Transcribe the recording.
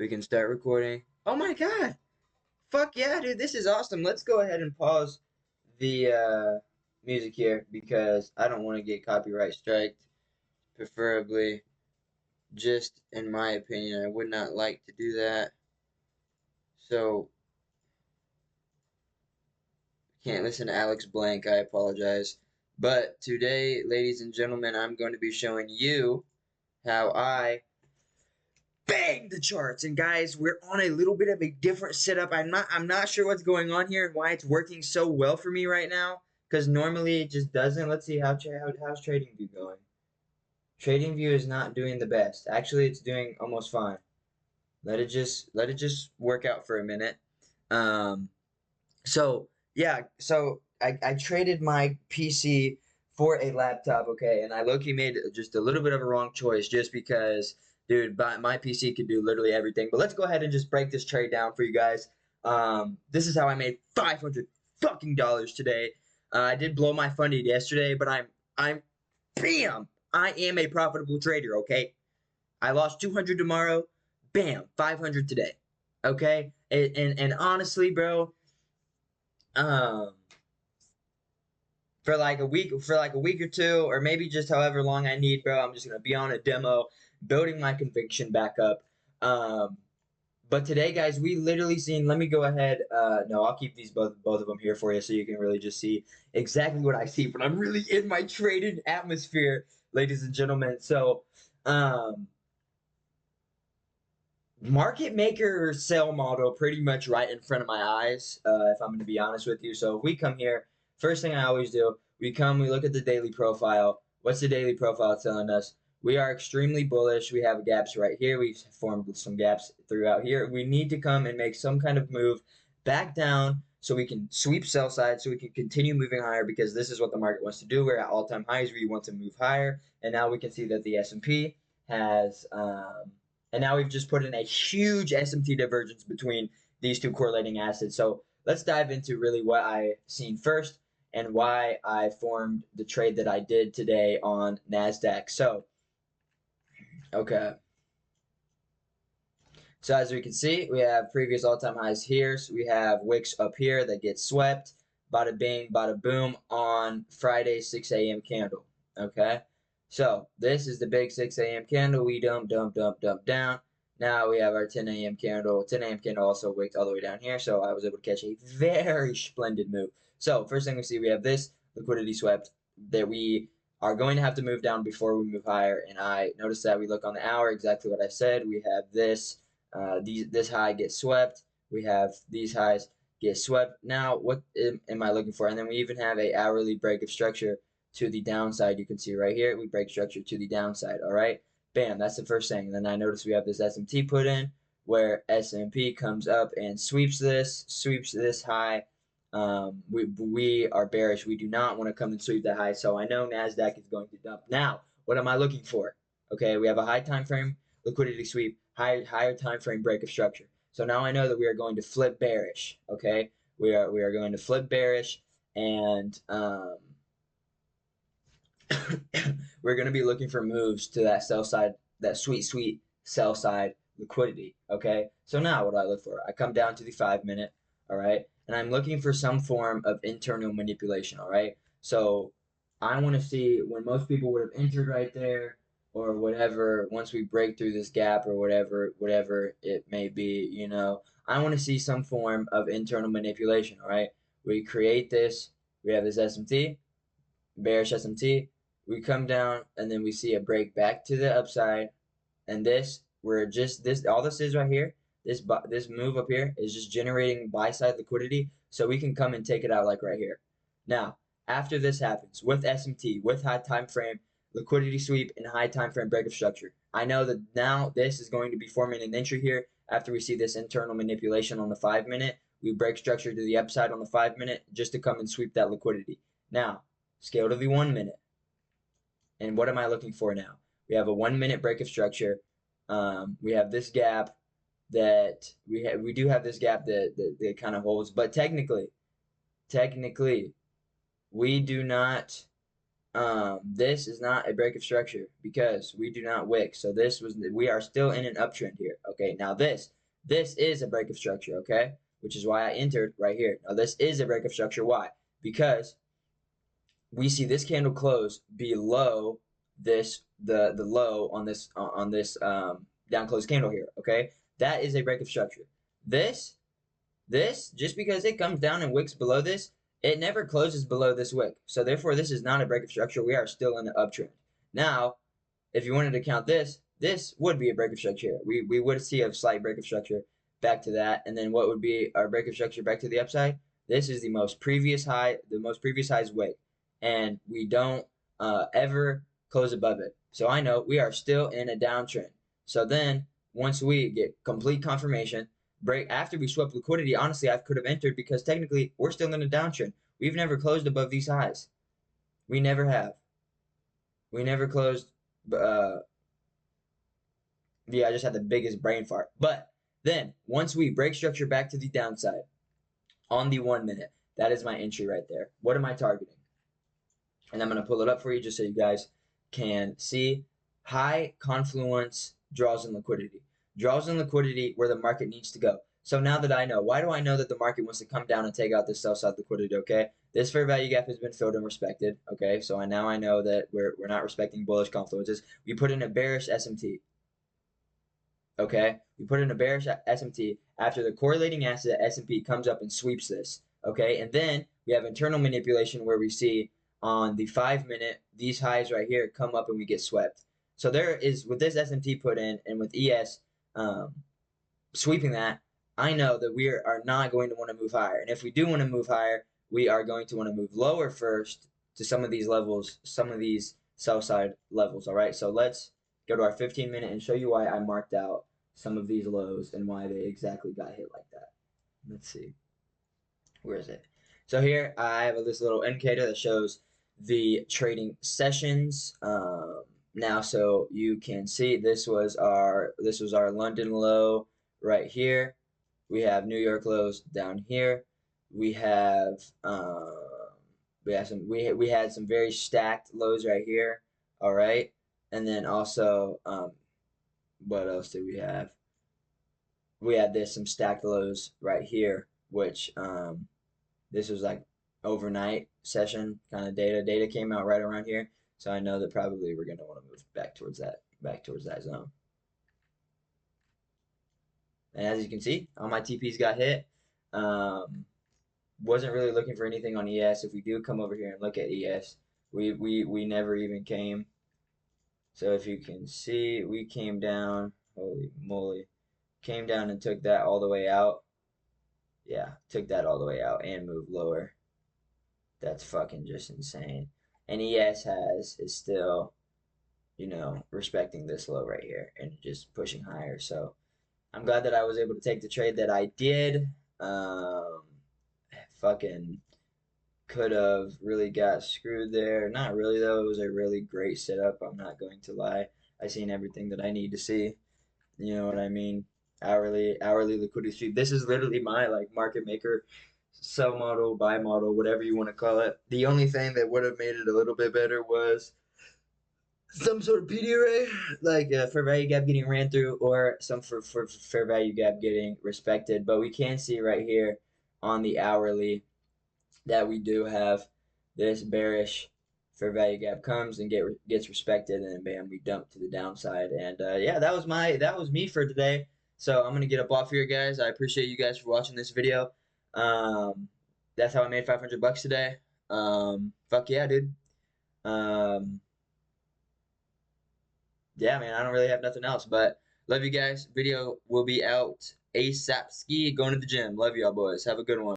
We can start recording. Oh my god! Fuck yeah, dude, this is awesome. Let's go ahead and pause the music here because I don't want to get copyright striked. Preferably, just in my opinion, I would not like to do that. So, can't listen to Alex Blank, I apologize. But today, ladies and gentlemen, I'm going to be showing you how I bang the charts. And guys, we're on a little bit of a different setup. I'm not sure what's going on here and why it's working so well for me right now, because normally it just doesn't. Let's see how's TradingView going. TradingView is not doing the best. Actually, it's doing almost fine. Let it just work out for a minute. Um, so yeah, so I traded my PC for a laptop, okay, and I low-key made just a little bit of a wrong choice just because, dude, my PC could do literally everything. But let's go ahead and just break this trade down for you guys. This is how I made $500 fucking dollars today. I did blow my funding yesterday, but I'm bam! I am a profitable trader, okay? I lost 200 tomorrow, bam, 500 today, okay? And honestly, bro, um, for like a week or two, or maybe just however long I need, bro. I'm just gonna be on a demo, building my conviction back up. Um, but today, guys, we literally seen. Let me go ahead. No, I'll keep these both of them here for you, so you can really just see exactly what I see. But I'm really in my trading atmosphere, ladies and gentlemen. So, um, market maker sell model pretty much right in front of my eyes, if I'm going to be honest with you. So if we come here, first thing I always do, we look at the daily profile. What's the daily profile telling us? We are extremely bullish. We have gaps right here. We've formed some gaps throughout here. We need to come and make some kind of move back down so we can sweep sell side, so we can continue moving higher, because this is what the market wants to do. We're at all-time highs. We want to move higher. And now we can see that the S&P has and now we've just put in a huge SMT divergence between these two correlating assets. So let's dive into really what I seen first and why I formed the trade that I did today on NASDAQ. So, okay. So as we can see, we have previous all-time highs here. So we have wicks up here that get swept. Bada bing, bada boom on Friday, 6 a.m. candle. Okay. So this is the big 6 a.m. candle. We dump down. Now we have our 10 a.m. candle. 10 a.m. candle also wicked all the way down here. So I was able to catch a very splendid move. So first thing we see, we have this liquidity swept that we are going to have to move down before we move higher. And I noticed that we look on the hour, exactly what I said. We have this. This high gets swept. We have these highs get swept. Now, what am I looking for? And then we even have a hourly break of structure to the downside. You can see right here, we break structure to the downside. All right, bam. That's the first thing. And then I notice we have this SMT put in, where SMP comes up and sweeps this high. We are bearish. We do not want to come and sweep that high. So I know NASDAQ is going to dump. Now, what am I looking for? Okay, we have a high time frame liquidity sweep, higher time frame break of structure. So now I know that we are going to flip bearish. Okay, we are going to flip bearish, and we're going to be looking for moves to that sell side, that sweet sell side liquidity. Okay, so now what do I look for? I come down to the 5-minute. All right, and I'm looking for some form of internal manipulation. All right, so I want to see when most people would have entered right there, or whatever, once we break through this gap, or whatever it may be, I want to see some form of internal manipulation. All right, we create this. We have this SMT, bearish SMT. We come down, and then we see a break back to the upside, and all this is right here. This move up here is just generating buy side liquidity, so we can come and take it out like right here. Now, after this happens with SMT, with high time frame liquidity sweep and high time frame break of structure, I know that now this is going to be forming an entry here. After we see this internal manipulation on the 5-minute, we break structure to the upside on the 5-minute just to come and sweep that liquidity. Now, scale to the 1-minute. And what am I looking for now? We have a 1-minute break of structure. We have this gap that we do have this gap that kind of holds, but technically, we do not This is not a break of structure because we do not wick. So we are still in an uptrend here. Okay, now this is a break of structure. Okay, which is why I entered right here. Now this is a break of structure. Why? Because we see this candle close below the low on this down close candle here. Okay, that is a break of structure. This, just because it comes down and wicks below this, it never closes below this wick. So therefore, this is not a break of structure. We are still in the uptrend. Now, if you wanted to count this, this would be a break of structure. We would see a slight break of structure back to that. And then what would be our break of structure back to the upside? This is the most previous high's wick. And we don't ever close above it. So I know we are still in a downtrend. So then, once we get complete confirmation, break after we swept liquidity, honestly, I could have entered because technically we're still in a downtrend. We've never closed above these highs. We never have. We never closed. Yeah, I just had the biggest brain fart. But then once we break structure back to the downside on the 1 minute, that is my entry right there. What am I targeting? And I'm going to pull it up for you just so you guys can see. High confluence draws in liquidity. Draws in liquidity where the market needs to go. So now that I know, why do I know that the market wants to come down and take out this sell-side liquidity, okay? This fair value gap has been filled and respected, okay? So now I know that we're not respecting bullish confluences. We put in a bearish SMT, okay? We put in a bearish SMT after the correlating asset S&P comes up and sweeps this, okay? And then we have internal manipulation where we see on the 5 minute, these highs right here come up and we get swept. So there is, with this SMT put in and with ES sweeping that, I know that we are not going to want to move higher. And if we do want to move higher, we are going to want to move lower first to some of these levels, some of these sell side levels, all right? So let's go to our 15-minute and show you why I marked out some of these lows and why they exactly got hit like that. Let's see. Where is it? So here I have this little indicator that shows the trading sessions. Now, so you can see this was our London low right here. We have New York lows down here. We have we had some very stacked lows right here. All right, and then also what else did we have? We had some stacked lows right here, which this was like overnight session kind of data. Data came out right around here, so I know that probably we're going to want to move back towards that zone. And as you can see, all my TPs got hit. Wasn't really looking for anything on ES. If we do come over here and look at ES, we never even came. So if you can see, we came down. Holy moly. Came down and took that all the way out. Yeah, took that all the way out and moved lower. That's fucking just insane. And ES is still, respecting this low right here and just pushing higher. So I'm glad that I was able to take the trade that I did. Fucking could have really got screwed there. Not really though. It was a really great setup. I'm not going to lie. I seen everything that I need to see. You know what I mean? Hourly liquidity sweep. This is literally my market maker sell model, buy model, whatever you want to call it. The only thing that would have made it a little bit better was some sort of PD array, like fair value gap getting ran through, or some for fair value gap getting respected. But we can see right here on the hourly that we do have this bearish fair value gap comes and gets respected, and then bam, we dump to the downside. And yeah, that was me for today. So I'm gonna get up off here, guys. I appreciate you guys for watching this video. That's how I made $500 today. Fuck yeah, dude. Yeah, man, I don't really have nothing else, but love you guys. Video will be out ASAP. Ski going to the gym. Love y'all, boys. Have a good one.